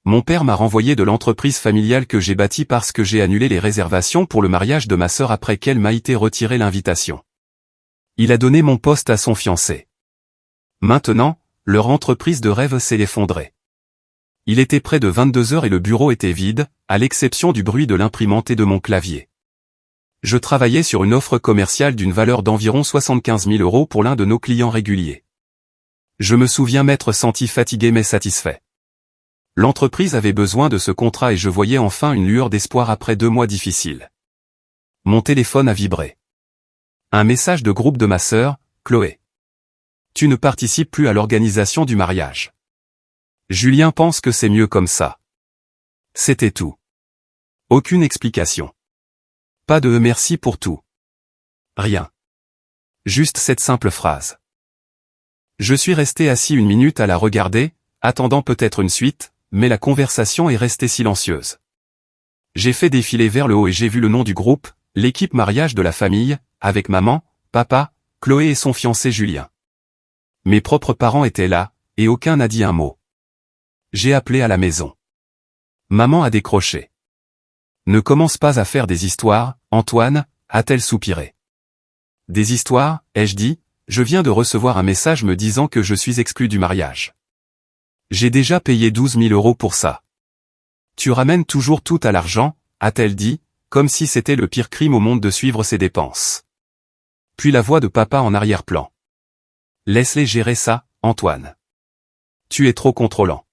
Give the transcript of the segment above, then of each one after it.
Mon père m'a renvoyé de l'entreprise familiale que j'ai bâtie parce que j'ai annulé les réservations pour le mariage de ma sœur après qu'elle m'a été retiré l'invitation. Il a donné mon poste à son fiancé. Maintenant, leur entreprise de rêve s'est effondrée. Il était près de 22 heures et le bureau était vide, à l'exception du bruit de l'imprimante et de mon clavier. Je travaillais sur une offre commerciale d'une valeur d'environ 75 000 € pour l'un de nos clients réguliers. Je me souviens m'être senti fatigué mais satisfait. L'entreprise avait besoin de ce contrat et je voyais enfin une lueur d'espoir après 2 mois difficiles. Mon téléphone a vibré. Un message de groupe de ma sœur, Chloé. Tu ne participes plus à l'organisation du mariage. Julien pense que c'est mieux comme ça. C'était tout. Aucune explication. Pas de merci pour tout. Rien. Juste cette simple phrase. Je suis resté assis 1 minute à la regarder, attendant peut-être une suite, mais la conversation est restée silencieuse. J'ai fait défiler vers le haut et j'ai vu le nom du groupe, l'équipe mariage de la famille, avec maman, papa, Chloé et son fiancé Julien. Mes propres parents étaient là, et aucun n'a dit un mot. J'ai appelé à la maison. Maman a décroché. Ne commence pas à faire des histoires, Antoine, a-t-elle soupiré. Des histoires, ai-je dit, je viens de recevoir un message me disant que je suis exclu du mariage. J'ai déjà payé 12 000 € pour ça. Tu ramènes toujours tout à l'argent, a-t-elle dit, comme si c'était le pire crime au monde de suivre ses dépenses. Puis la voix de papa en arrière-plan. Laisse-les gérer ça, Antoine. Tu es trop contrôlant.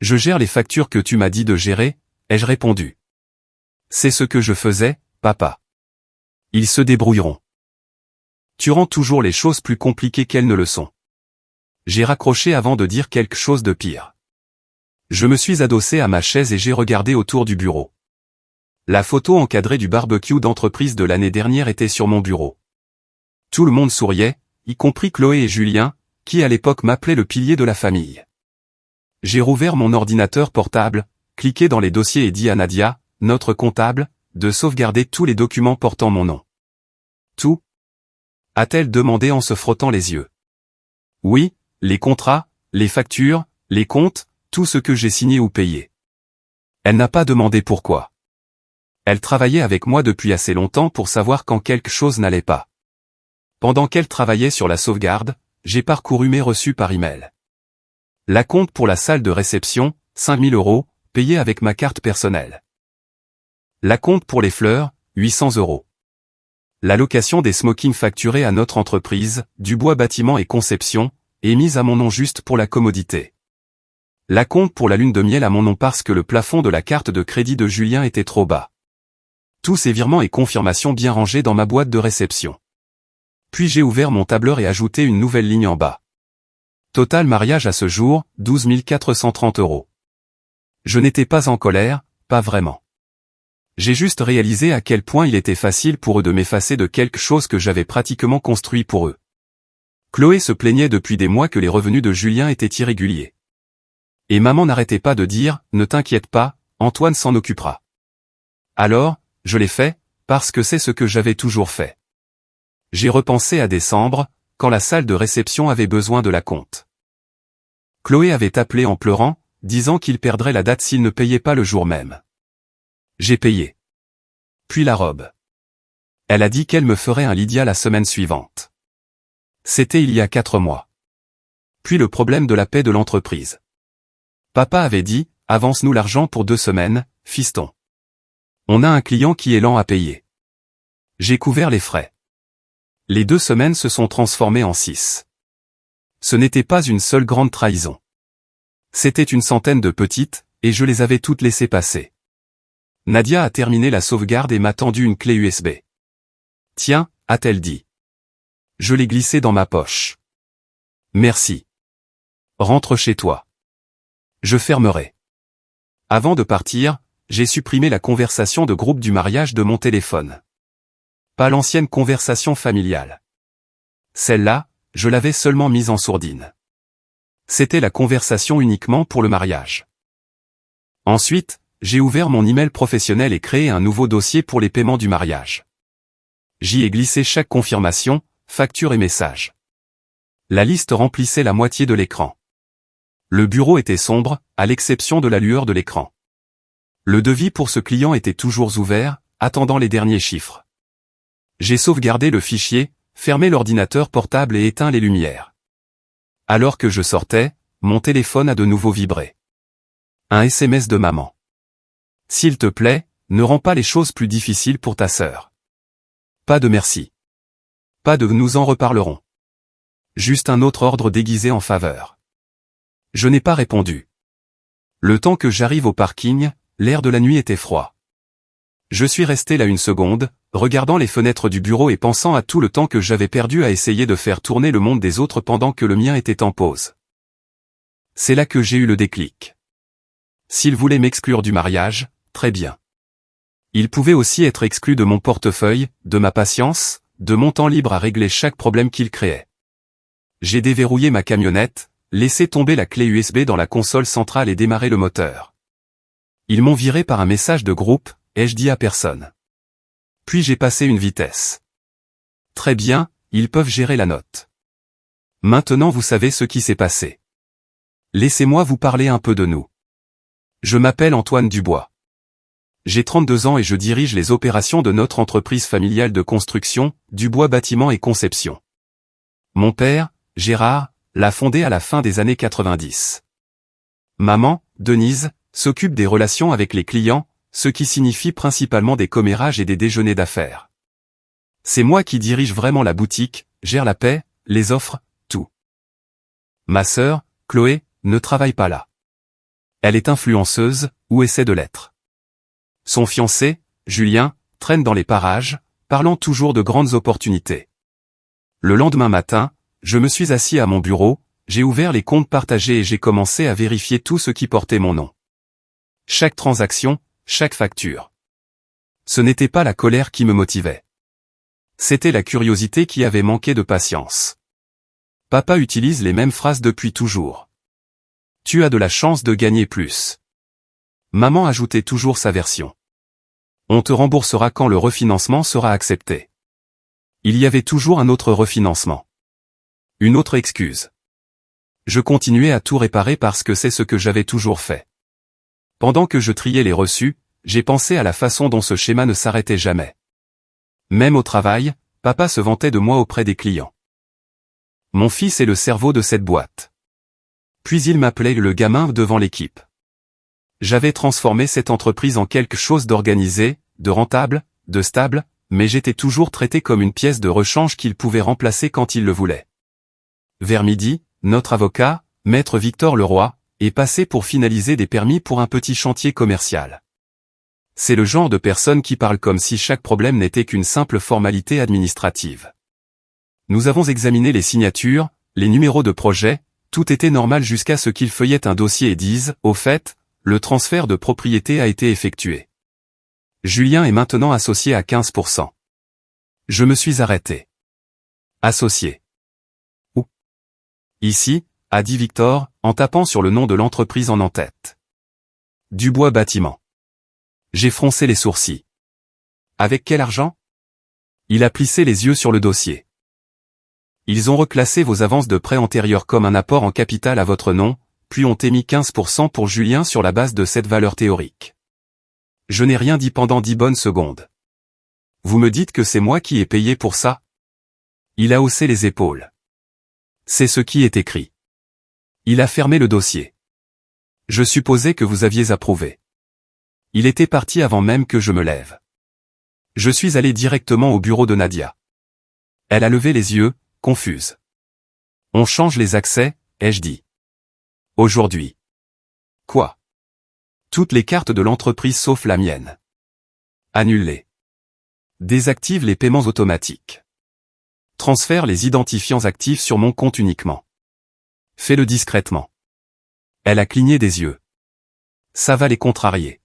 Je gère les factures que tu m'as dit de gérer, ai-je répondu. C'est ce que je faisais, papa. Ils se débrouilleront. Tu rends toujours les choses plus compliquées qu'elles ne le sont. J'ai raccroché avant de dire quelque chose de pire. Je me suis adossé à ma chaise et j'ai regardé autour du bureau. La photo encadrée du barbecue d'entreprise de l'année dernière était sur mon bureau. Tout le monde souriait, y compris Chloé et Julien, qui à l'époque m'appelaient le pilier de la famille. J'ai rouvert mon ordinateur portable, cliqué dans les dossiers et dit à Nadia, notre comptable, de sauvegarder tous les documents portant mon nom. Tout ? A-t-elle demandé en se frottant les yeux. Oui, les contrats, les factures, les comptes, tout ce que j'ai signé ou payé. Elle n'a pas demandé pourquoi. Elle travaillait avec moi depuis assez longtemps pour savoir quand quelque chose n'allait pas. Pendant qu'elle travaillait sur la sauvegarde, j'ai parcouru mes reçus par email. La compte pour la salle de réception, 5 000 €, payée avec ma carte personnelle. La compte pour les fleurs, 800 €. La location des smokings facturés à notre entreprise, Dubois Bâtiment et Conception, est mise à mon nom juste pour la commodité. La compte pour la lune de miel à mon nom parce que le plafond de la carte de crédit de Julien était trop bas. Tous ces virements et confirmations bien rangés dans ma boîte de réception. Puis j'ai ouvert mon tableur et ajouté une nouvelle ligne en bas. Total mariage à ce jour, 12 430 €. Je n'étais pas en colère, pas vraiment. J'ai juste réalisé à quel point il était facile pour eux de m'effacer de quelque chose que j'avais pratiquement construit pour eux. Chloé se plaignait depuis des mois que les revenus de Julien étaient irréguliers. Et maman n'arrêtait pas de dire, ne t'inquiète pas, Antoine s'en occupera. Alors, je l'ai fait, parce que c'est ce que j'avais toujours fait. J'ai repensé à décembre, quand la salle de réception avait besoin de la compte. Chloé avait appelé en pleurant, disant qu'il perdrait la date s'il ne payait pas le jour même. J'ai payé. Puis la robe. Elle a dit qu'elle me ferait un Lydia la semaine suivante. C'était il y a 4 mois. Puis le problème de la paie de l'entreprise. Papa avait dit, avance-nous l'argent pour 2 semaines, fiston. On a un client qui est lent à payer. J'ai couvert les frais. Les 2 semaines se sont transformées en 6. Ce n'était pas une seule grande trahison. C'était une centaine de petites, et je les avais toutes laissées passer. Nadia a terminé la sauvegarde et m'a tendu une clé USB. Tiens, a-t-elle dit. Je l'ai glissée dans ma poche. Merci. Rentre chez toi. Je fermerai. Avant de partir, j'ai supprimé la conversation de groupe du mariage de mon téléphone. Pas l'ancienne conversation familiale. Celle-là, je l'avais seulement mise en sourdine. C'était la conversation uniquement pour le mariage. Ensuite, j'ai ouvert mon email professionnel et créé un nouveau dossier pour les paiements du mariage. J'y ai glissé chaque confirmation, facture et message. La liste remplissait la moitié de l'écran. Le bureau était sombre, à l'exception de la lueur de l'écran. Le devis pour ce client était toujours ouvert, attendant les derniers chiffres. J'ai sauvegardé le fichier, fermé l'ordinateur portable et éteint les lumières. Alors que je sortais, mon téléphone a de nouveau vibré. Un SMS de maman. S'il te plaît, ne rends pas les choses plus difficiles pour ta sœur. Pas de merci. Pas de nous en reparlerons. Juste un autre ordre déguisé en faveur. Je n'ai pas répondu. Le temps que j'arrive au parking, l'air de la nuit était froid. Je suis resté là une seconde, regardant les fenêtres du bureau et pensant à tout le temps que j'avais perdu à essayer de faire tourner le monde des autres pendant que le mien était en pause. C'est là que j'ai eu le déclic. S'il voulait m'exclure du mariage, très bien. Il pouvait aussi être exclu de mon portefeuille, de ma patience, de mon temps libre à régler chaque problème qu'il créait. J'ai déverrouillé ma camionnette, laissé tomber la clé USB dans la console centrale et démarré le moteur. Ils m'ont viré par un message de groupe, ai-je dit à personne. Puis j'ai passé une vitesse. Très bien, ils peuvent gérer la note. Maintenant vous savez ce qui s'est passé. Laissez-moi vous parler un peu de nous. Je m'appelle Antoine Dubois. J'ai 32 ans et je dirige les opérations de notre entreprise familiale de construction, Dubois Bâtiment et Conception. Mon père, Gérard, l'a fondée à la fin des années 90. Maman, Denise, s'occupe des relations avec les clients, ce qui signifie principalement des commérages et des déjeuners d'affaires. C'est moi qui dirige vraiment la boutique, gère la paie, les offres, tout. Ma sœur, Chloé, ne travaille pas là. Elle est influenceuse, ou essaie de l'être. Son fiancé, Julien, traîne dans les parages, parlant toujours de grandes opportunités. Le lendemain matin, je me suis assis à mon bureau, j'ai ouvert les comptes partagés et j'ai commencé à vérifier tout ce qui portait mon nom. Chaque transaction, chaque facture. Ce n'était pas la colère qui me motivait. C'était la curiosité qui avait manqué de patience. Papa utilise les mêmes phrases depuis toujours. Tu as de la chance de gagner plus. Maman ajoutait toujours sa version. On te remboursera quand le refinancement sera accepté. Il y avait toujours un autre refinancement. Une autre excuse. Je continuais à tout réparer parce que c'est ce que j'avais toujours fait. Pendant que je triais les reçus, j'ai pensé à la façon dont ce schéma ne s'arrêtait jamais. Même au travail, papa se vantait de moi auprès des clients. Mon fils est le cerveau de cette boîte. Puis il m'appelait le gamin devant l'équipe. J'avais transformé cette entreprise en quelque chose d'organisé, de rentable, de stable, mais j'étais toujours traité comme une pièce de rechange qu'il pouvait remplacer quand il le voulait. Vers midi, notre avocat, maître Victor Leroy, est passé pour finaliser des permis pour un petit chantier commercial. C'est le genre de personne qui parle comme si chaque problème n'était qu'une simple formalité administrative. Nous avons examiné les signatures, les numéros de projet, tout était normal jusqu'à ce qu'il feuillette un dossier et dise, au fait, le transfert de propriété a été effectué. Julien est maintenant associé à 15%. Je me suis arrêté. Associé. Où? Ici, a dit Victor, en tapant sur le nom de l'entreprise en en-tête. Dubois Bâtiment. J'ai froncé les sourcils. Avec quel argent? Il a plissé les yeux sur le dossier. Ils ont reclassé vos avances de prêt antérieures comme un apport en capital à votre nom, puis ont émis 15% pour Julien sur la base de cette valeur théorique. Je n'ai rien dit pendant 10 bonnes secondes. Vous me dites que c'est moi qui ai payé pour ça? Il a haussé les épaules. C'est ce qui est écrit. Il a fermé le dossier. Je supposais que vous aviez approuvé. Il était parti avant même que je me lève. Je suis allé directement au bureau de Nadia. Elle a levé les yeux, confuse. On change les accès, ai-je dit. Aujourd'hui. Quoi? Toutes les cartes de l'entreprise sauf la mienne. Annule-les. Désactive les paiements automatiques. Transfère les identifiants actifs sur mon compte uniquement. Fais-le discrètement. Elle a cligné des yeux. Ça va les contrarier.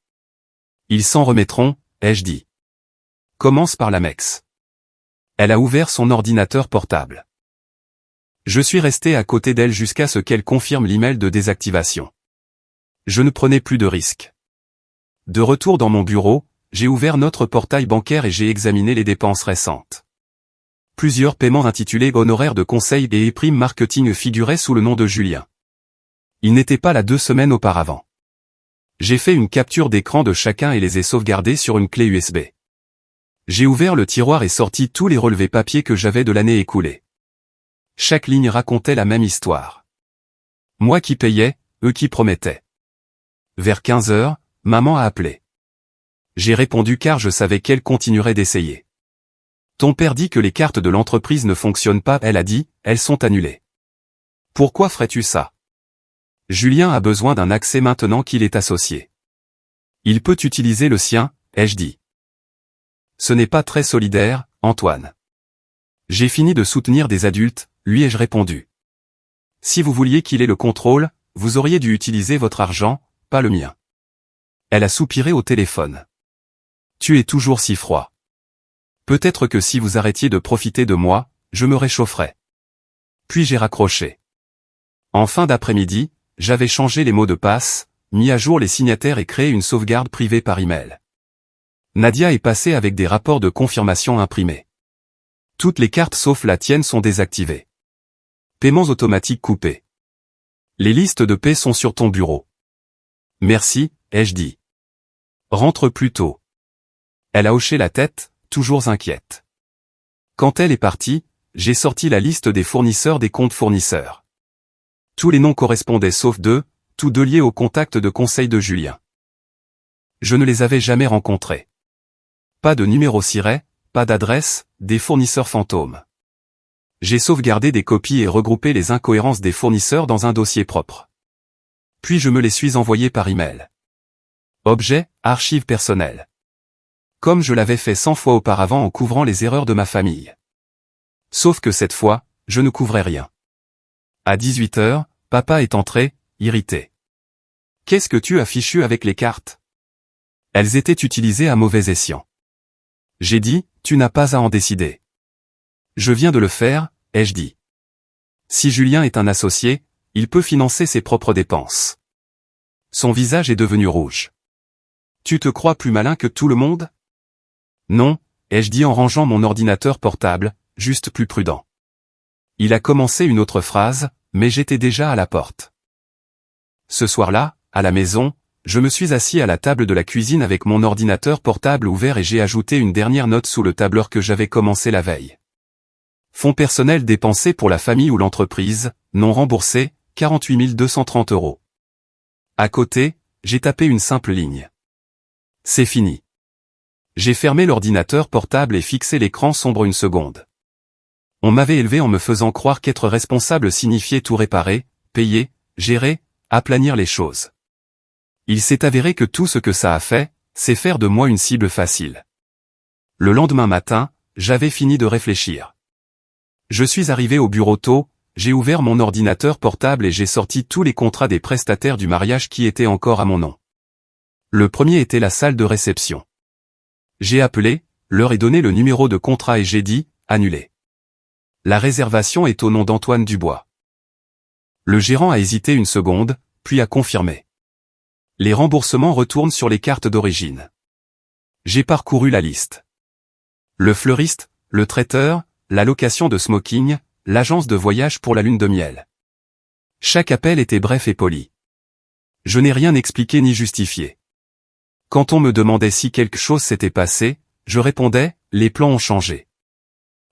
Ils s'en remettront, ai-je dit. Commence par l'Amex. Elle a ouvert son ordinateur portable. Je suis resté à côté d'elle jusqu'à ce qu'elle confirme l'email de désactivation. Je ne prenais plus de risques. De retour dans mon bureau, j'ai ouvert notre portail bancaire et j'ai examiné les dépenses récentes. Plusieurs paiements intitulés honoraires de conseil et primes marketing figuraient sous le nom de Julien. Il n'était pas là 2 semaines auparavant. J'ai fait une capture d'écran de chacun et les ai sauvegardés sur une clé USB. J'ai ouvert le tiroir et sorti tous les relevés papier que j'avais de l'année écoulée. Chaque ligne racontait la même histoire. Moi qui payais, eux qui promettaient. Vers 15 heures, maman a appelé. J'ai répondu car je savais qu'elle continuerait d'essayer. Ton père dit que les cartes de l'entreprise ne fonctionnent pas, elle a dit, elles sont annulées. Pourquoi ferais-tu ça? Julien a besoin d'un accès maintenant qu'il est associé. Il peut utiliser le sien, ai-je dit. Ce n'est pas très solidaire, Antoine. J'ai fini de soutenir des adultes, lui ai-je répondu. Si vous vouliez qu'il ait le contrôle, vous auriez dû utiliser votre argent, pas le mien. Elle a soupiré au téléphone. Tu es toujours si froid. Peut-être que si vous arrêtiez de profiter de moi, je me réchaufferais. Puis j'ai raccroché. En fin d'après-midi, j'avais changé les mots de passe, mis à jour les signataires et créé une sauvegarde privée par email. Nadia est passée avec des rapports de confirmation imprimés. Toutes les cartes sauf la tienne sont désactivées. Paiements automatiques coupés. Les listes de paie sont sur ton bureau. Merci, ai-je dit. Rentre plus tôt. Elle a hoché la tête, toujours inquiète. Quand elle est partie, j'ai sorti la liste des fournisseurs des comptes fournisseurs. Tous les noms correspondaient sauf deux, tous deux liés au contact de conseil de Julien. Je ne les avais jamais rencontrés. Pas de numéro siret, pas d'adresse, des fournisseurs fantômes. J'ai sauvegardé des copies et regroupé les incohérences des fournisseurs dans un dossier propre. Puis je me les suis envoyés par email. Objet, archives personnelles. Comme je l'avais fait 100 fois auparavant en couvrant les erreurs de ma famille. Sauf que cette fois, je ne couvrais rien. À 18 heures, papa est entré, irrité. Qu'est-ce que tu as fichu avec les cartes? Elles étaient utilisées à mauvais escient. J'ai dit, tu n'as pas à en décider. Je viens de le faire, ai-je dit. Si Julien est un associé, il peut financer ses propres dépenses. Son visage est devenu rouge. Tu te crois plus malin que tout le monde? Non, ai-je dit en rangeant mon ordinateur portable, juste plus prudent. Il a commencé une autre phrase, mais j'étais déjà à la porte. Ce soir-là, à la maison, je me suis assis à la table de la cuisine avec mon ordinateur portable ouvert et j'ai ajouté une dernière note sous le tableur que j'avais commencé la veille. Fonds personnels dépensés pour la famille ou l'entreprise, non remboursés, 48 230 €. À côté, j'ai tapé une simple ligne. C'est fini. J'ai fermé l'ordinateur portable et fixé l'écran sombre une seconde. On m'avait élevé en me faisant croire qu'être responsable signifiait tout réparer, payer, gérer, aplanir les choses. Il s'est avéré que tout ce que ça a fait, c'est faire de moi une cible facile. Le lendemain matin, j'avais fini de réfléchir. Je suis arrivé au bureau tôt, j'ai ouvert mon ordinateur portable et j'ai sorti tous les contrats des prestataires du mariage qui étaient encore à mon nom. Le premier était la salle de réception. J'ai appelé, leur ai donné le numéro de contrat et j'ai dit, annuler. La réservation est au nom d'Antoine Dubois. Le gérant a hésité une seconde, puis a confirmé. Les remboursements retournent sur les cartes d'origine. J'ai parcouru la liste. Le fleuriste, le traiteur, la location de smoking, l'agence de voyage pour la lune de miel. Chaque appel était bref et poli. Je n'ai rien expliqué ni justifié. Quand on me demandait si quelque chose s'était passé, je répondais, les plans ont changé.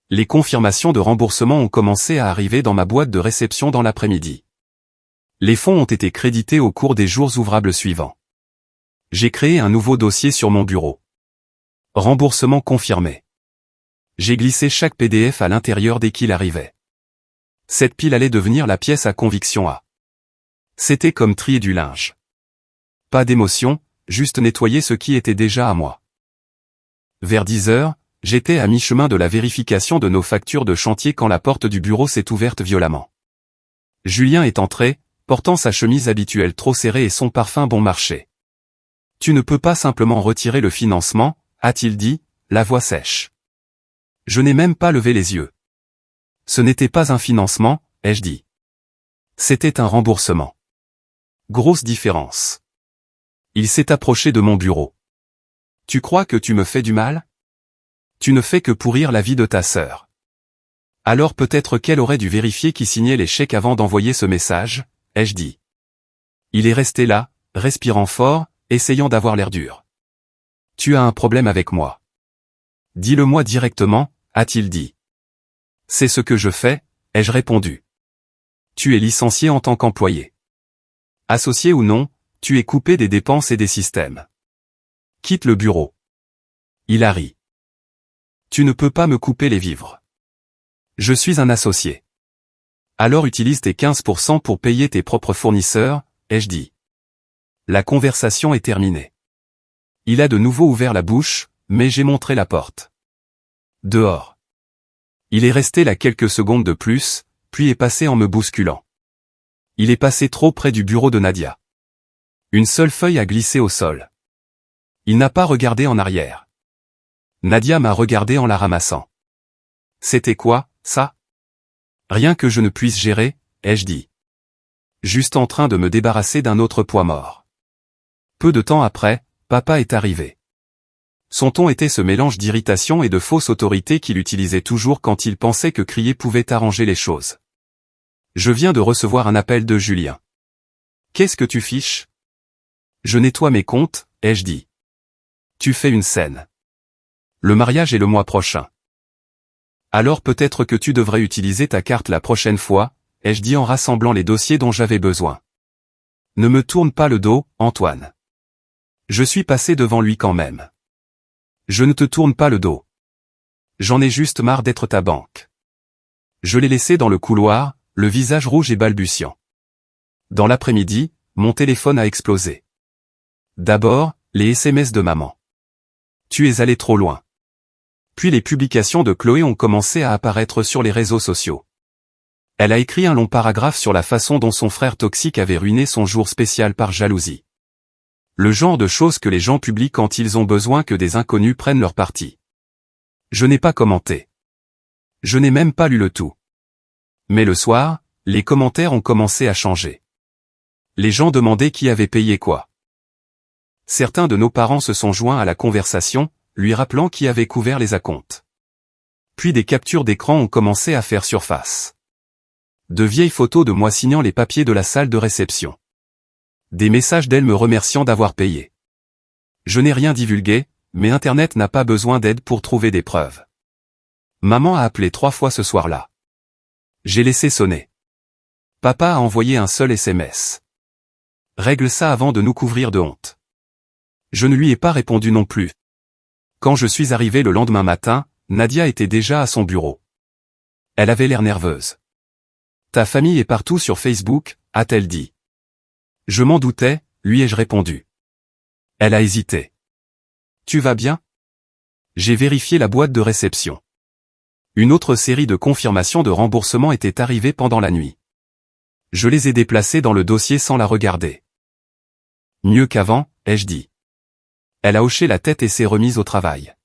Les confirmations de remboursement ont commencé à arriver dans ma boîte de réception dans l'après-midi. Les fonds ont été crédités au cours des jours ouvrables suivants. J'ai créé un nouveau dossier sur mon bureau. Remboursement confirmé. J'ai glissé chaque PDF à l'intérieur dès qu'il arrivait. Cette pile allait devenir la pièce à conviction A. C'était comme trier du linge. Pas d'émotion, juste nettoyer ce qui était déjà à moi. Vers 10 heures, j'étais à mi-chemin de la vérification de nos factures de chantier quand la porte du bureau s'est ouverte violemment. Julien est entré, portant sa chemise habituelle trop serrée et son parfum bon marché. Tu ne peux pas simplement retirer le financement, a-t-il dit, la voix sèche. Je n'ai même pas levé les yeux. Ce n'était pas un financement, ai-je dit. C'était un remboursement. Grosse différence. Il s'est approché de mon bureau. Tu crois que tu me fais du mal? Tu ne fais que pourrir la vie de ta sœur. Alors peut-être qu'elle aurait dû vérifier qui signait les chèques avant d'envoyer ce message, ai-je dit. Il est resté là, respirant fort, essayant d'avoir l'air dur. Tu as un problème avec moi. Dis-le-moi directement, a-t-il dit. C'est ce que je fais, ai-je répondu. Tu es licencié en tant qu'employé. Associé ou non, tu es coupé des dépenses et des systèmes. Quitte le bureau. Il a ri. Tu ne peux pas me couper les vivres. Je suis un associé. Alors utilise tes 15% pour payer tes propres fournisseurs, ai-je dit. La conversation est terminée. Il a de nouveau ouvert la bouche, mais j'ai montré la porte. Dehors. Il est resté là quelques secondes de plus, puis est passé en me bousculant. Il est passé trop près du bureau de Nadia. Une seule feuille a glissé au sol. Il n'a pas regardé en arrière. Nadia m'a regardé en la ramassant. C'était quoi, ça? Rien que je ne puisse gérer, ai-je dit. Juste en train de me débarrasser d'un autre poids mort. Peu de temps après, papa est arrivé. Son ton était ce mélange d'irritation et de fausse autorité qu'il utilisait toujours quand il pensait que crier pouvait arranger les choses. Je viens de recevoir un appel de Julien. Qu'est-ce que tu fiches? Je nettoie mes comptes, ai-je dit. Tu fais une scène. Le mariage est le mois prochain. Alors peut-être que tu devrais utiliser ta carte la prochaine fois, ai-je dit en rassemblant les dossiers dont j'avais besoin. Ne me tourne pas le dos, Antoine. Je suis passé devant lui quand même. Je ne te tourne pas le dos. J'en ai juste marre d'être ta banque. Je l'ai laissé dans le couloir, le visage rouge et balbutiant. Dans l'après-midi, mon téléphone a explosé. D'abord, les SMS de maman. Tu es allé trop loin. Puis les publications de Chloé ont commencé à apparaître sur les réseaux sociaux. Elle a écrit un long paragraphe sur la façon dont son frère toxique avait ruiné son jour spécial par jalousie. Le genre de choses que les gens publient quand ils ont besoin que des inconnus prennent leur parti. Je n'ai pas commenté. Je n'ai même pas lu le tout. Mais le soir, les commentaires ont commencé à changer. Les gens demandaient qui avait payé quoi. Certains de nos parents se sont joints à la conversation, lui rappelant qui avait couvert les acomptes. Puis des captures d'écran ont commencé à faire surface. De vieilles photos de moi signant les papiers de la salle de réception. Des messages d'elle me remerciant d'avoir payé. Je n'ai rien divulgué, mais Internet n'a pas besoin d'aide pour trouver des preuves. Maman a appelé 3 fois ce soir-là. J'ai laissé sonner. Papa a envoyé un seul SMS. Règle ça avant de nous couvrir de honte. Je ne lui ai pas répondu non plus. Quand je suis arrivé le lendemain matin, Nadia était déjà à son bureau. Elle avait l'air nerveuse. Ta famille est partout sur Facebook, a-t-elle dit. Je m'en doutais, lui ai-je répondu. Elle a hésité. Tu vas bien? J'ai vérifié la boîte de réception. Une autre série de confirmations de remboursement était arrivée pendant la nuit. Je les ai déplacées dans le dossier sans la regarder. Mieux qu'avant, ai-je dit. Elle a hoché la tête et s'est remise au travail.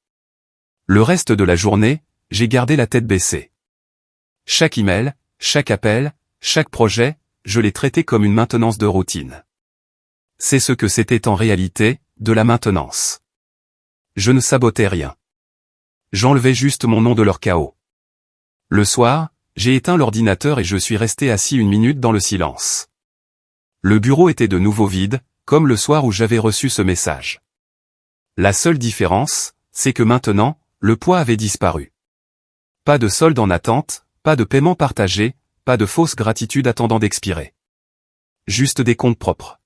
Le reste de la journée, j'ai gardé la tête baissée. Chaque email, chaque appel, chaque projet, je l'ai traité comme une maintenance de routine. C'est ce que c'était en réalité, de la maintenance. Je ne sabotais rien. J'enlevais juste mon nom de leur chaos. Le soir, j'ai éteint l'ordinateur et je suis resté assis 1 minute dans le silence. Le bureau était de nouveau vide, comme le soir où j'avais reçu ce message. La seule différence, c'est que maintenant, le poids avait disparu. Pas de solde en attente, pas de paiement partagé, pas de fausse gratitude attendant d'expirer. Juste des comptes propres.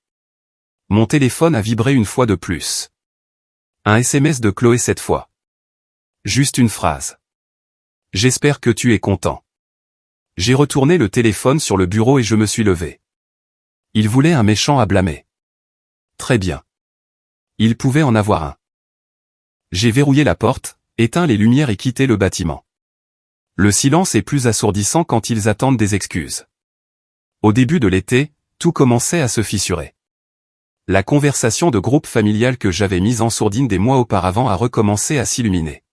Mon téléphone a vibré une fois de plus. Un SMS de Chloé cette fois. Juste une phrase. J'espère que tu es content. J'ai retourné le téléphone sur le bureau et je me suis levé. Il voulait un méchant à blâmer. Très bien. Il pouvait en avoir un. J'ai verrouillé la porte, éteint les lumières et quitté le bâtiment. Le silence est plus assourdissant quand ils attendent des excuses. Au début de l'été, tout commençait à se fissurer. La conversation de groupe familial que j'avais mise en sourdine des mois auparavant a recommencé à s'illuminer.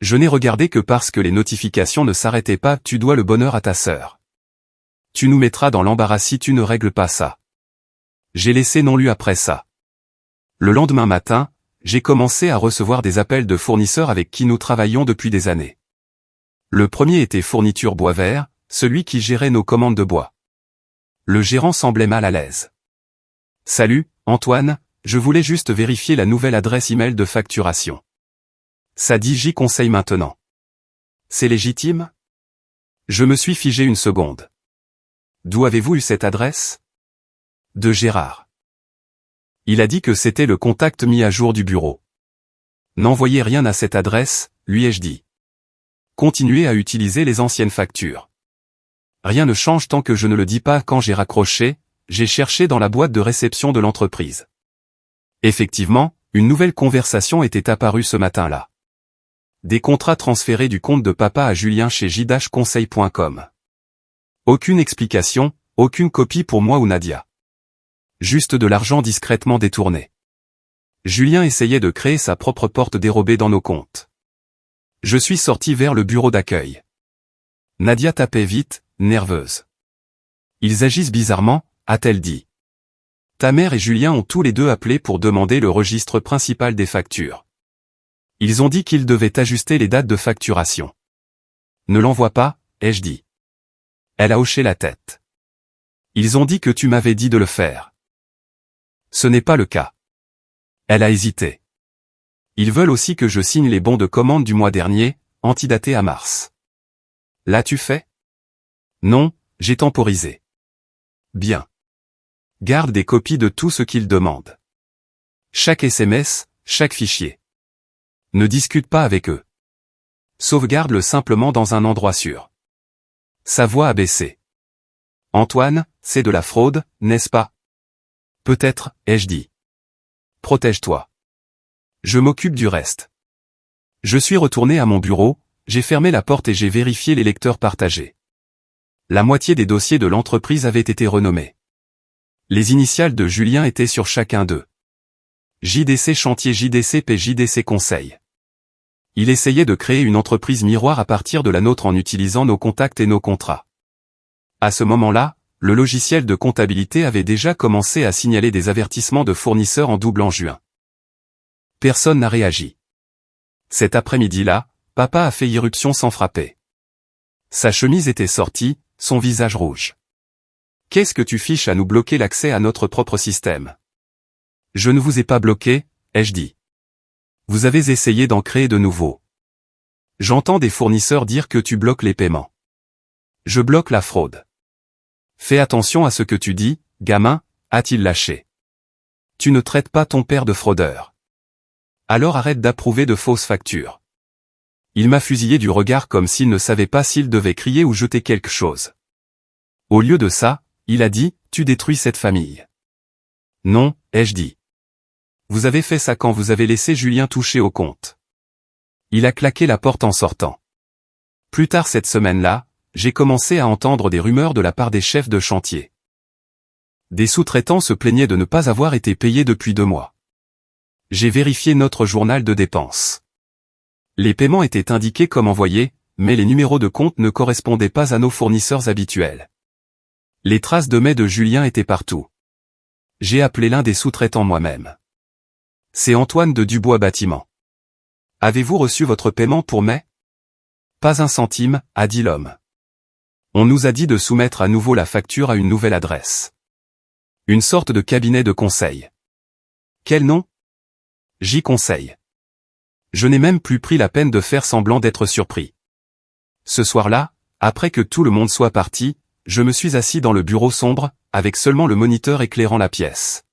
Je n'ai regardé que parce que les notifications ne s'arrêtaient pas. Tu dois le bonheur à ta sœur. Tu nous mettras dans l'embarras si tu ne règles pas ça. J'ai laissé non lu après ça. Le lendemain matin, j'ai commencé à recevoir des appels de fournisseurs avec qui nous travaillions depuis des années. Le premier était Fourniture Bois Vert, celui qui gérait nos commandes de bois. Le gérant semblait mal à l'aise. Salut, Antoine, je voulais juste vérifier la nouvelle adresse email de facturation. Ça dit J conseil maintenant. C'est légitime? Je me suis figé une seconde. D'où avez-vous eu cette adresse? De Gérard. Il a dit que c'était le contact mis à jour du bureau. N'envoyez rien à cette adresse, lui ai-je dit. Continuez à utiliser les anciennes factures. Rien ne change tant que je ne le dis pas. Quand j'ai raccroché, j'ai cherché dans la boîte de réception de l'entreprise. Effectivement, une nouvelle conversation était apparue ce matin-là. Des contrats transférés du compte de papa à Julien chez j-conseil.com. Aucune explication, aucune copie pour moi ou Nadia. Juste de l'argent discrètement détourné. Julien essayait de créer sa propre porte dérobée dans nos comptes. Je suis sorti vers le bureau d'accueil. Nadia tapait vite, nerveuse. Ils agissent bizarrement, a-t-elle dit. Ta mère et Julien ont tous les deux appelé pour demander le registre principal des factures. Ils ont dit qu'ils devaient ajuster les dates de facturation. Ne l'envoie pas, ai-je dit. Elle a hoché la tête. Ils ont dit que tu m'avais dit de le faire. Ce n'est pas le cas. Elle a hésité. Ils veulent aussi que je signe les bons de commande du mois dernier, antidatés à mars. L'as-tu fait? Non, j'ai temporisé. Bien. Garde des copies de tout ce qu'ils demandent. Chaque SMS, chaque fichier. Ne discute pas avec eux. Sauvegarde-le simplement dans un endroit sûr. Sa voix a baissé. Antoine, c'est de la fraude, n'est-ce pas? Peut-être, ai-je dit. Protège-toi. Je m'occupe du reste. Je suis retourné à mon bureau, j'ai fermé la porte et j'ai vérifié les lecteurs partagés. La moitié des dossiers de l'entreprise avaient été renommés. Les initiales de Julien étaient sur chacun d'eux. JDC Chantier, JDC P, JDC Conseil. Il essayait de créer une entreprise miroir à partir de la nôtre en utilisant nos contacts et nos contrats. À ce moment-là, le logiciel de comptabilité avait déjà commencé à signaler des avertissements de fournisseurs en double en juin. Personne n'a réagi. Cet après-midi-là, papa a fait irruption sans frapper. Sa chemise était sortie, son visage rouge. Qu'est-ce que tu fiches à nous bloquer l'accès à notre propre système? Je ne vous ai pas bloqué, ai-je dit. Vous avez essayé d'en créer de nouveaux. J'entends des fournisseurs dire que tu bloques les paiements. Je bloque la fraude. Fais attention à ce que tu dis, gamin, a-t-il lâché. Tu ne traites pas ton père de fraudeur. Alors arrête d'approuver de fausses factures. Il m'a fusillé du regard comme s'il ne savait pas s'il devait crier ou jeter quelque chose. Au lieu de ça, il a dit, tu détruis cette famille. Non, ai-je dit. Vous avez fait ça quand vous avez laissé Julien toucher au compte. Il a claqué la porte en sortant. Plus tard cette semaine-là, j'ai commencé à entendre des rumeurs de la part des chefs de chantier. Des sous-traitants se plaignaient de ne pas avoir été payés depuis 2 mois. J'ai vérifié notre journal de dépenses. Les paiements étaient indiqués comme envoyés, mais les numéros de compte ne correspondaient pas à nos fournisseurs habituels. Les traces de mai de Julien étaient partout. J'ai appelé l'un des sous-traitants moi-même. C'est Antoine de Dubois Bâtiment. Avez-vous reçu votre paiement pour mai? Pas un centime, a dit l'homme. On nous a dit de soumettre à nouveau la facture à une nouvelle adresse. Une sorte de cabinet de conseil. Quel nom? J-Conseil. Je n'ai même plus pris la peine de faire semblant d'être surpris. Ce soir-là, après que tout le monde soit parti, je me suis assis dans le bureau sombre, avec seulement le moniteur éclairant la pièce.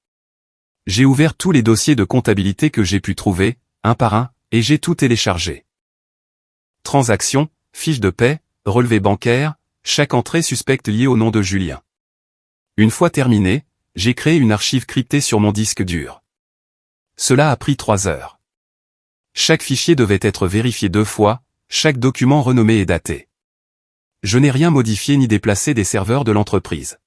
J'ai ouvert tous les dossiers de comptabilité que j'ai pu trouver, un par un, et j'ai tout téléchargé. Transactions, fiches de paie, relevés bancaires, chaque entrée suspecte liée au nom de Julien. Une fois terminé, j'ai créé une archive cryptée sur mon disque dur. Cela a pris 3 heures. Chaque fichier devait être vérifié 2 fois, chaque document renommé et daté. Je n'ai rien modifié ni déplacé des serveurs de l'entreprise.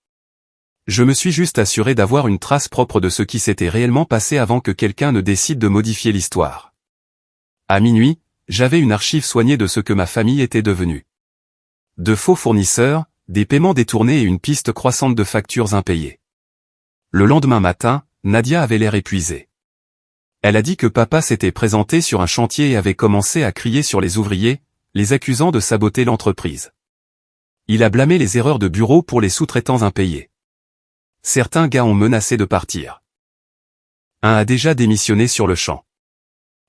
Je me suis juste assuré d'avoir une trace propre de ce qui s'était réellement passé avant que quelqu'un ne décide de modifier l'histoire. À minuit, j'avais une archive soignée de ce que ma famille était devenue. De faux fournisseurs, des paiements détournés et une piste croissante de factures impayées. Le lendemain matin, Nadia avait l'air épuisée. Elle a dit que papa s'était présenté sur un chantier et avait commencé à crier sur les ouvriers, les accusant de saboter l'entreprise. Il a blâmé les erreurs de bureau pour les sous-traitants impayés. Certains gars ont menacé de partir. Un a déjà démissionné sur le champ.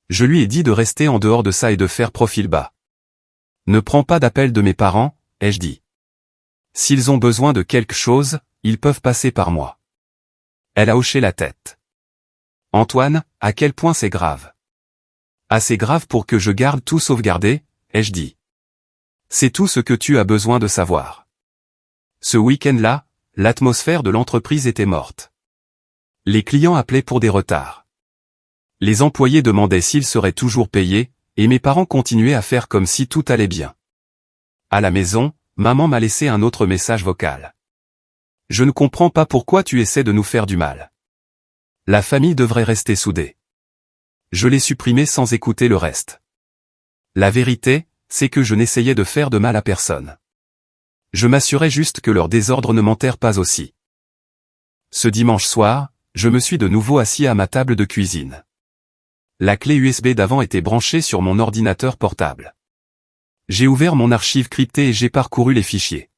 Je lui ai dit de rester en dehors de ça et de faire profil bas. Ne prends pas d'appel de mes parents, ai-je dit. S'ils ont besoin de quelque chose, ils peuvent passer par moi. Elle a hoché la tête. Antoine, à quel point c'est grave? Assez grave pour que je garde tout sauvegardé, ai-je dit. C'est tout ce que tu as besoin de savoir. Ce week-end-là, l'atmosphère de l'entreprise était morte. Les clients appelaient pour des retards. Les employés demandaient s'ils seraient toujours payés, et mes parents continuaient à faire comme si tout allait bien. À la maison, maman m'a laissé un autre message vocal. Je ne comprends pas pourquoi tu essaies de nous faire du mal. La famille devrait rester soudée. Je l'ai supprimé sans écouter le reste. La vérité, c'est que je n'essayais de faire de mal à personne. Je m'assurais juste que leur désordre ne m'enterre pas aussi. Ce dimanche soir, je me suis de nouveau assis à ma table de cuisine. La clé USB d'avant était branchée sur mon ordinateur portable. J'ai ouvert mon archive cryptée et j'ai parcouru les fichiers.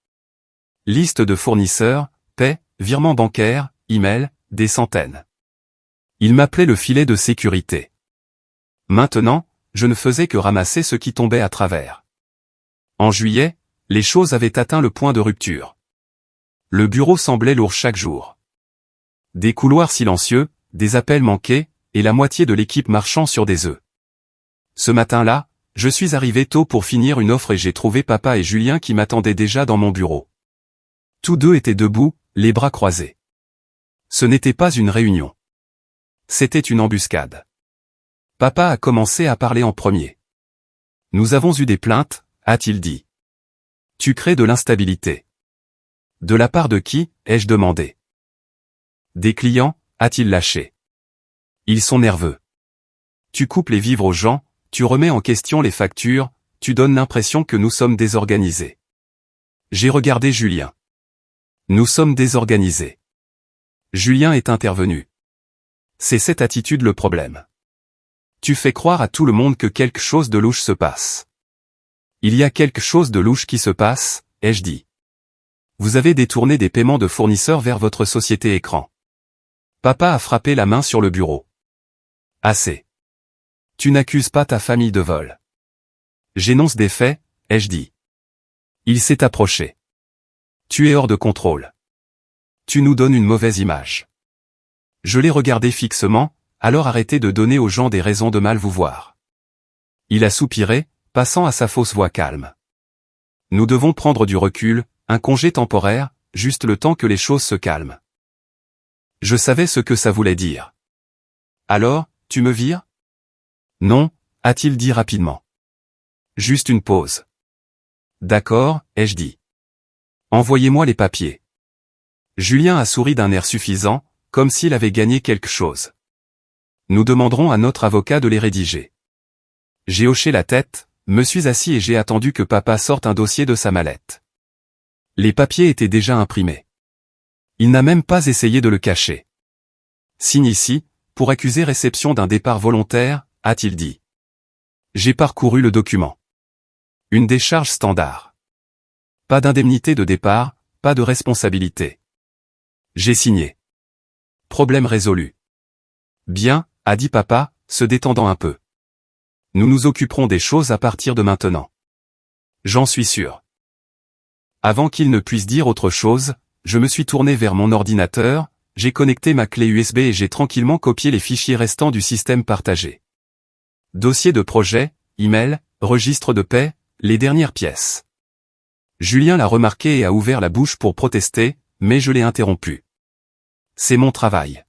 Liste de fournisseurs, paie, virements bancaires, email, des centaines. Il m'appelait le filet de sécurité. Maintenant, je ne faisais que ramasser ce qui tombait à travers. En juillet, les choses avaient atteint le point de rupture. Le bureau semblait lourd chaque jour. Des couloirs silencieux, des appels manqués, et la moitié de l'équipe marchant sur des œufs. Ce matin-là, je suis arrivé tôt pour finir une offre et j'ai trouvé papa et Julien qui m'attendaient déjà dans mon bureau. Tous deux étaient debout, les bras croisés. Ce n'était pas une réunion. C'était une embuscade. Papa a commencé à parler en premier. Nous avons eu des plaintes, a-t-il dit. Tu crées de l'instabilité. De la part de qui, ai-je demandé. Des clients, a-t-il lâché. Ils sont nerveux. Tu coupes les vivres aux gens, tu remets en question les factures, tu donnes l'impression que nous sommes désorganisés. J'ai regardé Julien. Nous sommes désorganisés. Julien est intervenu. C'est cette attitude le problème. Tu fais croire à tout le monde que quelque chose de louche se passe. Il y a quelque chose de louche qui se passe, ai-je dit. Vous avez détourné des paiements de fournisseurs vers votre société écran. Papa a frappé la main sur le bureau. Assez. Tu n'accuses pas ta famille de vol. J'énonce des faits, ai-je dit. Il s'est approché. Tu es hors de contrôle. Tu nous donnes une mauvaise image. Je l'ai regardé fixement, alors arrêtez de donner aux gens des raisons de mal vous voir. Il a soupiré, passant à sa fausse voix calme. Nous devons prendre du recul, un congé temporaire, juste le temps que les choses se calment. Je savais ce que ça voulait dire. Alors, tu me vires? Non, a-t-il dit rapidement. Juste une pause. D'accord, ai-je dit. Envoyez-moi les papiers. Julien a souri d'un air suffisant, comme s'il avait gagné quelque chose. Nous demanderons à notre avocat de les rédiger. J'ai hoché la tête, me suis assis et j'ai attendu que papa sorte un dossier de sa mallette. Les papiers étaient déjà imprimés. Il n'a même pas essayé de le cacher. Signe ici, pour accuser réception d'un départ volontaire, a-t-il dit. J'ai parcouru le document. Une décharge standard. Pas d'indemnité de départ, pas de responsabilité. J'ai signé. Problème résolu. Bien, a dit papa, se détendant un peu. Nous nous occuperons des choses à partir de maintenant. J'en suis sûr. Avant qu'il ne puisse dire autre chose, je me suis tourné vers mon ordinateur, j'ai connecté ma clé USB et j'ai tranquillement copié les fichiers restants du système partagé. Dossier de projet, email, registre de paie, les dernières pièces. Julien l'a remarqué et a ouvert la bouche pour protester, mais je l'ai interrompu. C'est mon travail.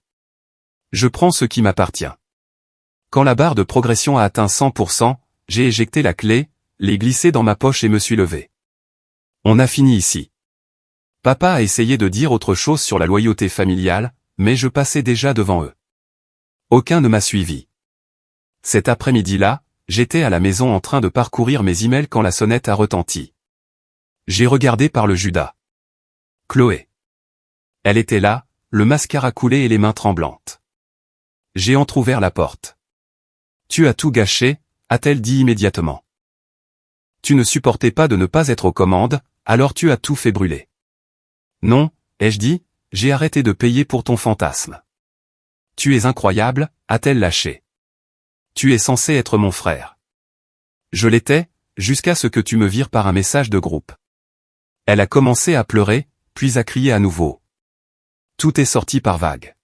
Je prends ce qui m'appartient. Quand la barre de progression a atteint 100%, j'ai éjecté la clé, l'ai glissée dans ma poche et me suis levé. On a fini ici. Papa a essayé de dire autre chose sur la loyauté familiale, mais je passais déjà devant eux. Aucun ne m'a suivi. Cet après-midi-là, j'étais à la maison en train de parcourir mes emails quand la sonnette a retenti. J'ai regardé par le Judas. Chloé. Elle était là, le mascara coulé et les mains tremblantes. J'ai entrouvert la porte. Tu as tout gâché, a-t-elle dit immédiatement. Tu ne supportais pas de ne pas être aux commandes, alors tu as tout fait brûler. Non, ai-je dit, j'ai arrêté de payer pour ton fantasme. Tu es incroyable, a-t-elle lâché. Tu es censé être mon frère. Je l'étais, jusqu'à ce que tu me vires par un message de groupe. Elle a commencé à pleurer, puis à crier à nouveau. Tout est sorti par vagues.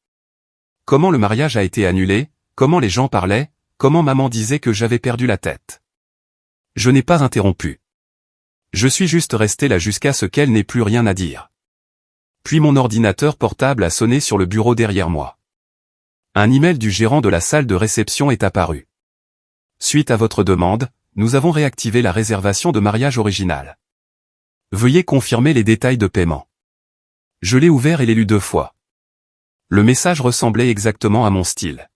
Comment le mariage a été annulé, comment les gens parlaient, comment maman disait que j'avais perdu la tête. Je n'ai pas interrompu. Je suis juste resté là jusqu'à ce qu'elle n'ait plus rien à dire. Puis mon ordinateur portable a sonné sur le bureau derrière moi. Un email du gérant de la salle de réception est apparu. Suite à votre demande, nous avons réactivé la réservation de mariage originale. Veuillez confirmer les détails de paiement. Je l'ai ouvert et l'ai lu 2 fois. Le message ressemblait exactement à mon style.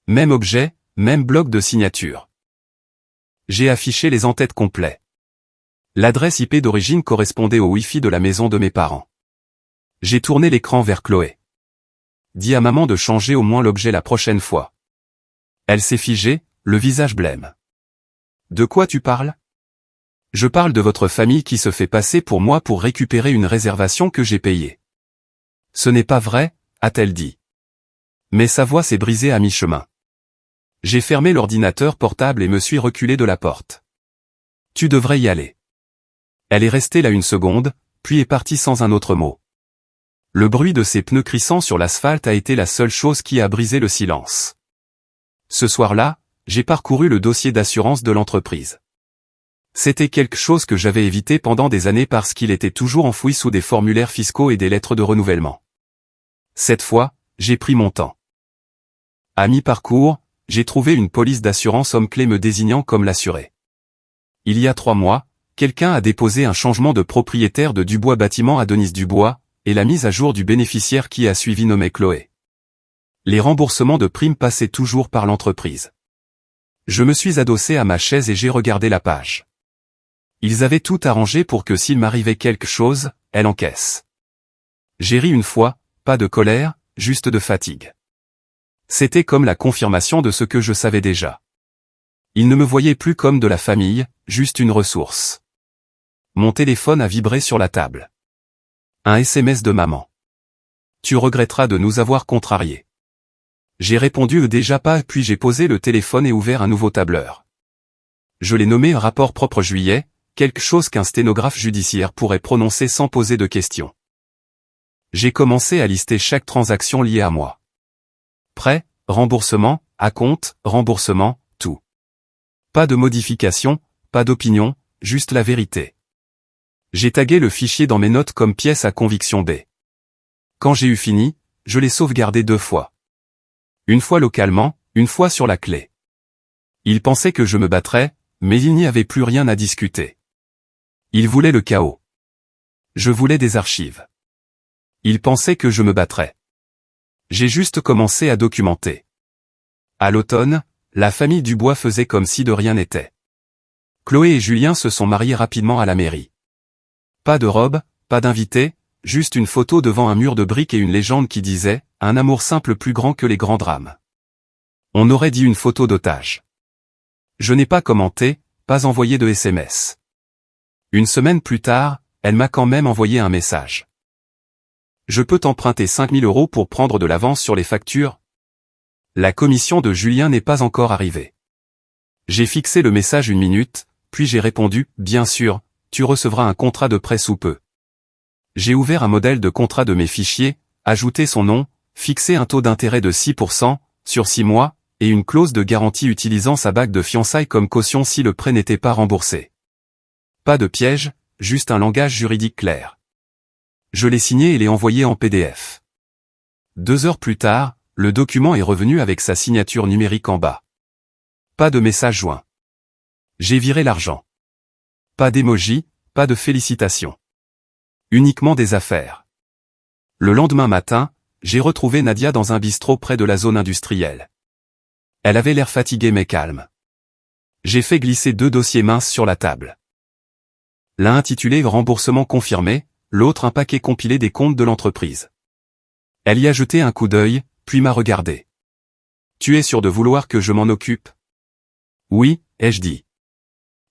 Même objet, même bloc de signature. J'ai affiché les en-têtes complets. L'adresse IP d'origine correspondait au Wi-Fi de la maison de mes parents. J'ai tourné l'écran vers Chloé. Dis à maman de changer au moins l'objet la prochaine fois. Elle s'est figée, le visage blême. De quoi tu parles? Je parle de votre famille qui se fait passer pour moi pour récupérer une réservation que j'ai payée. Ce n'est pas vrai, a-t-elle dit. Mais sa voix s'est brisée à mi-chemin. J'ai fermé l'ordinateur portable et me suis reculé de la porte. Tu devrais y aller. Elle est restée là une seconde, puis est partie sans un autre mot. Le bruit de ses pneus crissant sur l'asphalte a été la seule chose qui a brisé le silence. Ce soir-là, j'ai parcouru le dossier d'assurance de l'entreprise. C'était quelque chose que j'avais évité pendant des années parce qu'il était toujours enfoui sous des formulaires fiscaux et des lettres de renouvellement. Cette fois, j'ai pris mon temps. À mi-parcours, j'ai trouvé une police d'assurance homme-clé me désignant comme l'assuré. Il y a 3 mois, quelqu'un a déposé un changement de propriétaire de Dubois Bâtiment à Denise Dubois, et la mise à jour du bénéficiaire qui a suivi nommé Chloé. Les remboursements de primes passaient toujours par l'entreprise. Je me suis adossé à ma chaise et j'ai regardé la page. Ils avaient tout arrangé pour que s'il m'arrivait quelque chose, elle encaisse. J'ai ri une fois, pas de colère, juste de fatigue. C'était comme la confirmation de ce que je savais déjà. Ils ne me voyaient plus comme de la famille, juste une ressource. Mon téléphone a vibré sur la table. Un SMS de maman. Tu regretteras de nous avoir contrariés. J'ai répondu déjà pas puis j'ai posé le téléphone et ouvert un nouveau tableur. Je l'ai nommé rapport propre juillet, quelque chose qu'un sténographe judiciaire pourrait prononcer sans poser de questions. J'ai commencé à lister chaque transaction liée à moi. Prêt, remboursement, acompte, remboursement, tout. Pas de modification, pas d'opinion, juste la vérité. J'ai tagué le fichier dans mes notes comme pièce à conviction B. Quand j'ai eu fini, je l'ai sauvegardé 2 fois. Une fois localement, une fois sur la clé. Il pensait que je me battrais, mais il n'y avait plus rien à discuter. Il voulait le chaos. Je voulais des archives. Il pensait que je me battrais. J'ai juste commencé à documenter. À l'automne, la famille Dubois faisait comme si de rien n'était. Chloé et Julien se sont mariés rapidement à la mairie. Pas de robe, pas d'invité, juste une photo devant un mur de briques et une légende qui disait « Un amour simple plus grand que les grands drames ». On aurait dit une photo d'otage. Je n'ai pas commenté, pas envoyé de SMS. Une semaine plus tard, elle m'a quand même envoyé un message. Je peux t'emprunter 5 000 € pour prendre de l'avance sur les factures? La commission de Julien n'est pas encore arrivée. J'ai fixé le message 1 minute, puis j'ai répondu « Bien sûr, tu recevras un contrat de prêt sous peu ». J'ai ouvert un modèle de contrat de mes fichiers, ajouté son nom, fixé un taux d'intérêt de 6%, sur 6 mois, et une clause de garantie utilisant sa bague de fiançailles comme caution si le prêt n'était pas remboursé. Pas de piège, juste un langage juridique clair. Je l'ai signé et l'ai envoyé en PDF. 2 heures plus tard, le document est revenu avec sa signature numérique en bas. Pas de message joint. J'ai viré l'argent. Pas d'émoji, pas de félicitations. Uniquement des affaires. Le lendemain matin, j'ai retrouvé Nadia dans un bistrot près de la zone industrielle. Elle avait l'air fatiguée mais calme. J'ai fait glisser 2 dossiers minces sur la table. L'un intitulé « Remboursement confirmé », l'autre un paquet compilé des comptes de l'entreprise. Elle y a jeté un coup d'œil, puis m'a regardé. « Tu es sûr de vouloir que je m'en occupe ?»« Oui, ai-je dit.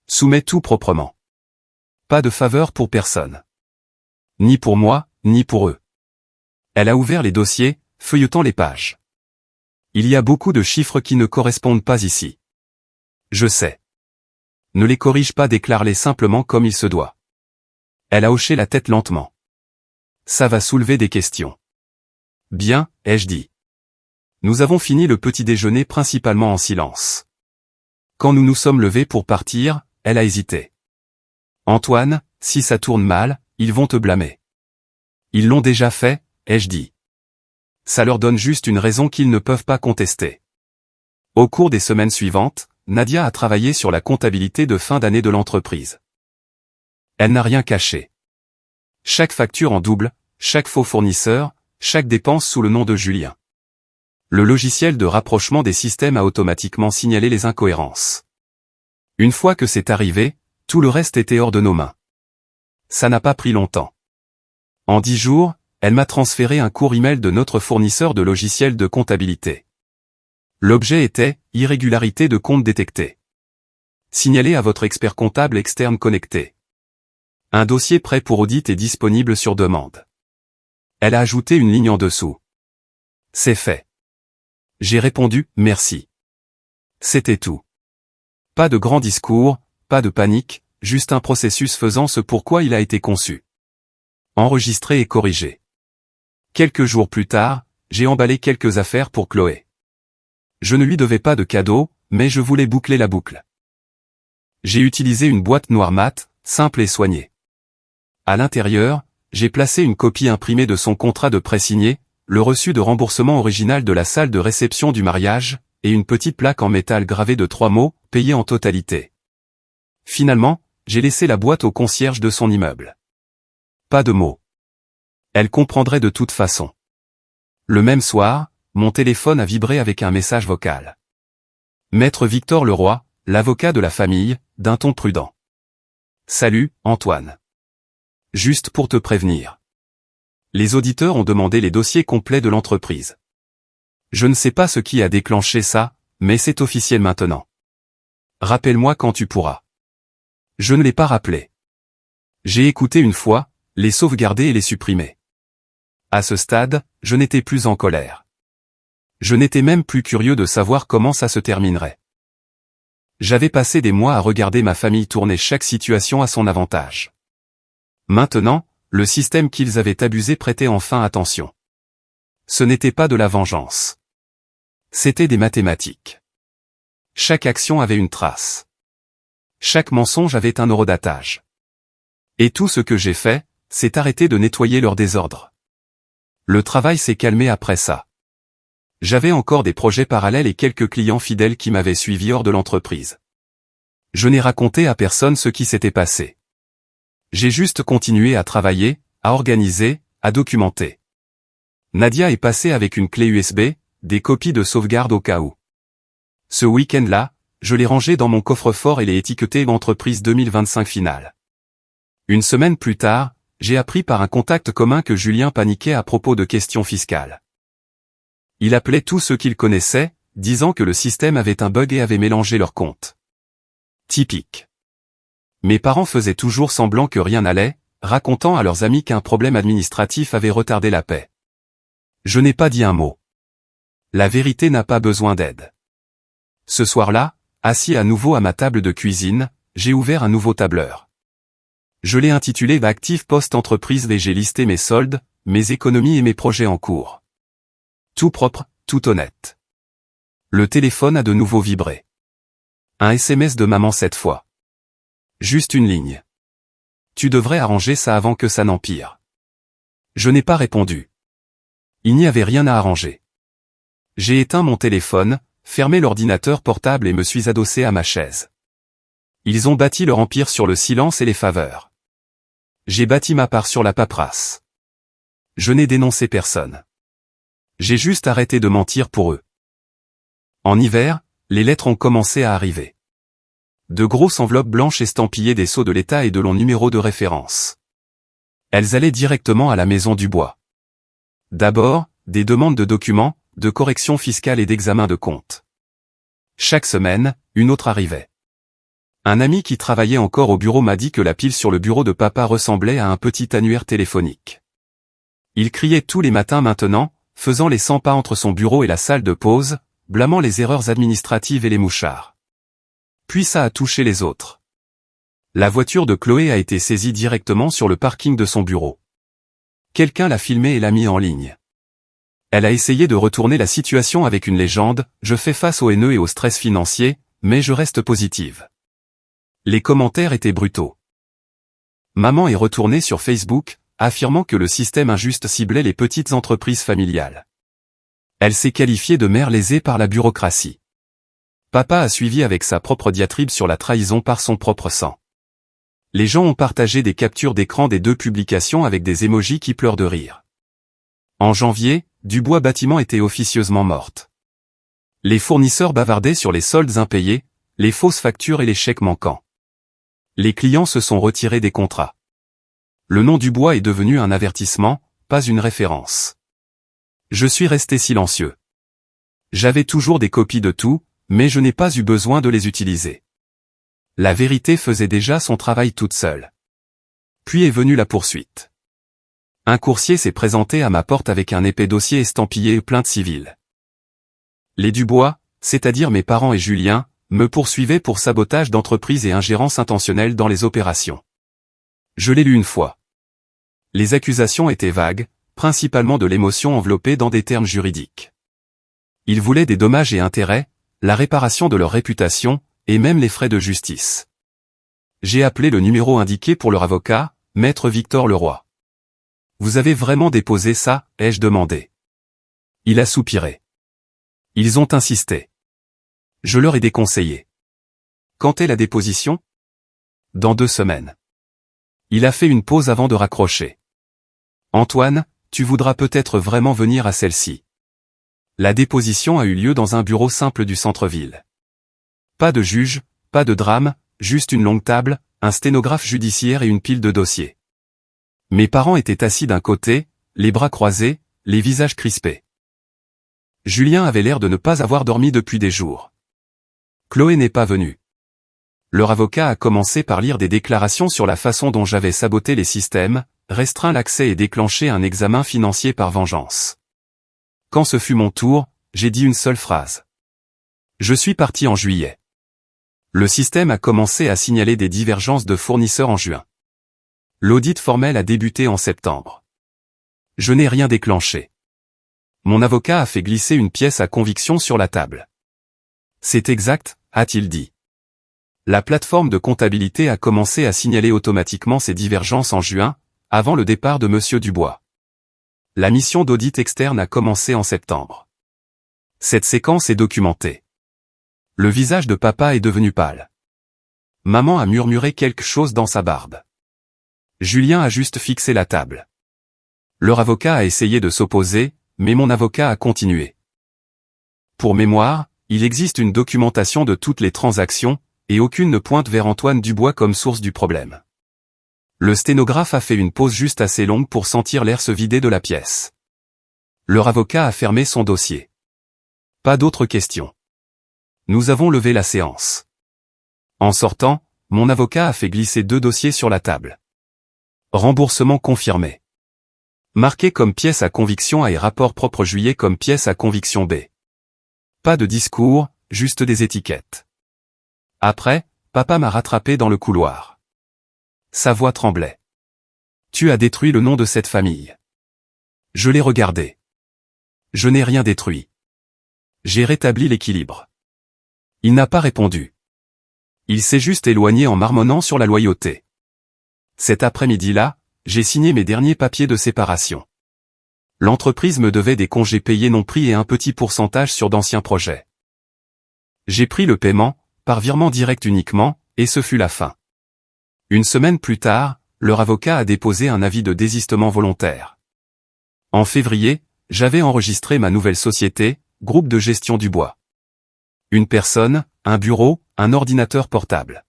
Soumets tout proprement. Pas de faveur pour personne. Ni pour moi, ni pour eux. Elle a ouvert les dossiers, feuilletant les pages. Il y a beaucoup de chiffres qui ne correspondent pas ici. Je sais. Ne les corrige pas, déclare-les simplement comme il se doit. Elle a hoché la tête lentement. Ça va soulever des questions. Bien, ai-je dit. Nous avons fini le petit déjeuner principalement en silence. Quand nous nous sommes levés pour partir, elle a hésité. Antoine, si ça tourne mal, ils vont te blâmer. Ils l'ont déjà fait, ai-je dit. Ça leur donne juste une raison qu'ils ne peuvent pas contester. Au cours des semaines suivantes, Nadia a travaillé sur la comptabilité de fin d'année de l'entreprise. Elle n'a rien caché. Chaque facture en double, chaque faux fournisseur, chaque dépense sous le nom de Julien. Le logiciel de rapprochement des systèmes a automatiquement signalé les incohérences. Une fois que c'est arrivé, tout le reste était hors de nos mains. Ça n'a pas pris longtemps. En 10 jours, elle m'a transféré un court email de notre fournisseur de logiciels de comptabilité. L'objet était « Irrégularité de compte détectée. Signalez à votre expert comptable externe connecté. Un dossier prêt pour audit est disponible sur demande. » Elle a ajouté une ligne en dessous. C'est fait. J'ai répondu « Merci ». C'était tout. Pas de grand discours, pas de panique, juste un processus faisant ce pourquoi il a été conçu. Enregistré et corrigé. Quelques jours plus tard, j'ai emballé quelques affaires pour Chloé. Je ne lui devais pas de cadeau, mais je voulais boucler la boucle. J'ai utilisé une boîte noire mat, simple et soignée. À l'intérieur, j'ai placé une copie imprimée de son contrat de prêt signé, le reçu de remboursement original de la salle de réception du mariage, et une petite plaque en métal gravée de 3 mots, payé en totalité. Finalement, j'ai laissé la boîte au concierge de son immeuble. Pas de mots. Elle comprendrait de toute façon. Le même soir, mon téléphone a vibré avec un message vocal. Maître Victor Leroy, l'avocat de la famille, d'un ton prudent. Salut, Antoine. Juste pour te prévenir. Les auditeurs ont demandé les dossiers complets de l'entreprise. Je ne sais pas ce qui a déclenché ça, mais c'est officiel maintenant. Rappelle-moi quand tu pourras. Je ne l'ai pas rappelé. J'ai écouté une fois, les sauvegarder et les supprimer. À ce stade, je n'étais plus en colère. Je n'étais même plus curieux de savoir comment ça se terminerait. J'avais passé des mois à regarder ma famille tourner chaque situation à son avantage. Maintenant, le système qu'ils avaient abusé prêtait enfin attention. Ce n'était pas de la vengeance. C'était des mathématiques. Chaque action avait une trace. Chaque mensonge avait un horodatage. Et tout ce que j'ai fait, c'est arrêter de nettoyer leur désordre. Le travail s'est calmé après ça. J'avais encore des projets parallèles et quelques clients fidèles qui m'avaient suivi hors de l'entreprise. Je n'ai raconté à personne ce qui s'était passé. J'ai juste continué à travailler, à organiser, à documenter. Nadia est passée avec une clé USB, des copies de sauvegarde au cas où. Ce week-end-là, je l'ai rangé dans mon coffre-fort et l'ai étiqueté Entreprise 2025 finale. Une semaine plus tard, j'ai appris par un contact commun que Julien paniquait à propos de questions fiscales. Il appelait tous ceux qu'il connaissait, disant que le système avait un bug et avait mélangé leurs comptes. Typique. Mes parents faisaient toujours semblant que rien n'allait, racontant à leurs amis qu'un problème administratif avait retardé la paix. Je n'ai pas dit un mot. La vérité n'a pas besoin d'aide. Ce soir-là, assis à nouveau à ma table de cuisine, j'ai ouvert un nouveau tableur. Je l'ai intitulé Active Post-Entreprise et j'ai listé mes soldes, mes économies et mes projets en cours. Tout propre, tout honnête. Le téléphone a de nouveau vibré. Un SMS de maman cette fois. Juste une ligne. Tu devrais arranger ça avant que ça n'empire. Je n'ai pas répondu. Il n'y avait rien à arranger. J'ai éteint mon téléphone, fermé l'ordinateur portable et me suis adossé à ma chaise. Ils ont bâti leur empire sur le silence et les faveurs. J'ai bâti ma part sur la paperasse. Je n'ai dénoncé personne. J'ai juste arrêté de mentir pour eux. En hiver, les lettres ont commencé à arriver. De grosses enveloppes blanches estampillées des sceaux de l'État et de longs numéros de référence. Elles allaient directement à la maison du bois. D'abord, des demandes de documents, de corrections fiscales et d'examen de comptes. Chaque semaine, une autre arrivait. Un ami qui travaillait encore au bureau m'a dit que la pile sur le bureau de papa ressemblait à un petit annuaire téléphonique. Il criait tous les matins maintenant, faisant les 100 pas entre son bureau et la salle de pause, blâmant les erreurs administratives et les mouchards. Puis ça a touché les autres. La voiture de Chloé a été saisie directement sur le parking de son bureau. Quelqu'un l'a filmée et l'a mis en ligne. Elle a essayé de retourner la situation avec une légende, « Je fais face aux haineux et au stress financier, mais je reste positive ». Les commentaires étaient brutaux. Maman est retournée sur Facebook, affirmant que le système injuste ciblait les petites entreprises familiales. Elle s'est qualifiée de mère lésée par la bureaucratie. Papa a suivi avec sa propre diatribe sur la trahison par son propre sang. Les gens ont partagé des captures d'écran des 2 publications avec des émojis qui pleurent de rire. En janvier, Dubois Bâtiment était officieusement morte. Les fournisseurs bavardaient sur les soldes impayés, les fausses factures et les chèques manquants. Les clients se sont retirés des contrats. Le nom Dubois est devenu un avertissement, pas une référence. Je suis resté silencieux. J'avais toujours des copies de tout, mais je n'ai pas eu besoin de les utiliser. La vérité faisait déjà son travail toute seule. Puis est venue la poursuite. Un coursier s'est présenté à ma porte avec un épais dossier estampillé plainte civile. Les Dubois, c'est-à-dire mes parents et Julien, me poursuivaient pour sabotage d'entreprise et ingérence intentionnelle dans les opérations. Je l'ai lu une fois. Les accusations étaient vagues, principalement de l'émotion enveloppée dans des termes juridiques. Ils voulaient des dommages et intérêts, la réparation de leur réputation, et même les frais de justice. J'ai appelé le numéro indiqué pour leur avocat, Maître Victor Leroy. « Vous avez vraiment déposé ça ?» ai-je demandé. Il a soupiré. Ils ont insisté. Je leur ai déconseillé. Quand est la déposition ? Dans 2 semaines. Il a fait une pause avant de raccrocher. Antoine, tu voudras peut-être vraiment venir à celle-ci. La déposition a eu lieu dans un bureau simple du centre-ville. Pas de juge, pas de drame, juste une longue table, un sténographe judiciaire et une pile de dossiers. Mes parents étaient assis d'un côté, les bras croisés, les visages crispés. Julien avait l'air de ne pas avoir dormi depuis des jours. Chloé n'est pas venue. Leur avocat a commencé par lire des déclarations sur la façon dont j'avais saboté les systèmes, restreint l'accès et déclenché un examen financier par vengeance. Quand ce fut mon tour, j'ai dit une seule phrase. Je suis parti en juillet. Le système a commencé à signaler des divergences de fournisseurs en juin. L'audit formel a débuté en septembre. Je n'ai rien déclenché. Mon avocat a fait glisser une pièce à conviction sur la table. C'est exact, a-t-il dit. La plateforme de comptabilité a commencé à signaler automatiquement ces divergences en juin, avant le départ de Monsieur Dubois. La mission d'audit externe a commencé en septembre. Cette séquence est documentée. Le visage de papa est devenu pâle. Maman a murmuré quelque chose dans sa barbe. Julien a juste fixé la table. Leur avocat a essayé de s'opposer, mais mon avocat a continué. Pour mémoire, il existe une documentation de toutes les transactions, et aucune ne pointe vers Antoine Dubois comme source du problème. Le sténographe a fait une pause juste assez longue pour sentir l'air se vider de la pièce. Leur avocat a fermé son dossier. Pas d'autres questions. Nous avons levé la séance. En sortant, mon avocat a fait glisser 2 dossiers sur la table. Remboursement confirmé. Marqué comme pièce à conviction A et rapport propre juillet comme pièce à conviction B. Pas de discours, juste des étiquettes. Après, papa m'a rattrapé dans le couloir. Sa voix tremblait. Tu as détruit le nom de cette famille. Je l'ai regardé. Je n'ai rien détruit. J'ai rétabli l'équilibre. Il n'a pas répondu. Il s'est juste éloigné en marmonnant sur la loyauté. Cet après-midi-là, j'ai signé mes derniers papiers de séparation. L'entreprise me devait des congés payés non pris et un petit pourcentage sur d'anciens projets. J'ai pris le paiement, par virement direct uniquement, et ce fut la fin. Une semaine plus tard, leur avocat a déposé un avis de désistement volontaire. En février, j'avais enregistré ma nouvelle société, Groupe de Gestion Dubois. Une personne, un bureau, un ordinateur portable.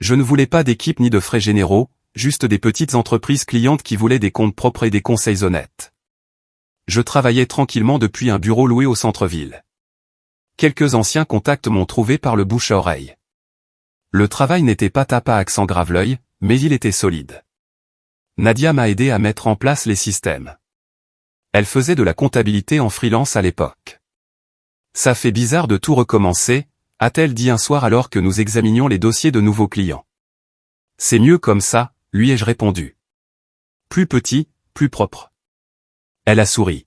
Je ne voulais pas d'équipe ni de frais généraux, juste des petites entreprises clientes qui voulaient des comptes propres et des conseils honnêtes. Je travaillais tranquillement depuis un bureau loué au centre-ville. Quelques anciens contacts m'ont trouvé par le bouche à oreille. Le travail n'était pas tape à accent grave-l'œil, mais il était solide. Nadia m'a aidé à mettre en place les systèmes. Elle faisait de la comptabilité en freelance à l'époque. Ça fait bizarre de tout recommencer, a-t-elle dit un soir alors que nous examinions les dossiers de nouveaux clients. C'est mieux comme ça, lui ai-je répondu. Plus petit, plus propre. Elle a souri.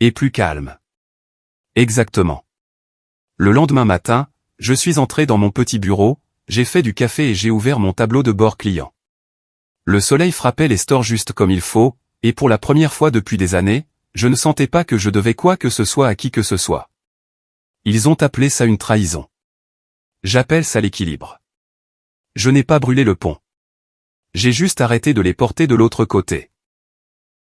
Et plus calme. Exactement. Le lendemain matin, je suis entré dans mon petit bureau, j'ai fait du café et j'ai ouvert mon tableau de bord client. Le soleil frappait les stores juste comme il faut, et pour la première fois depuis des années, je ne sentais pas que je devais quoi que ce soit à qui que ce soit. Ils ont appelé ça une trahison. J'appelle ça l'équilibre. Je n'ai pas brûlé le pont. J'ai juste arrêté de les porter de l'autre côté.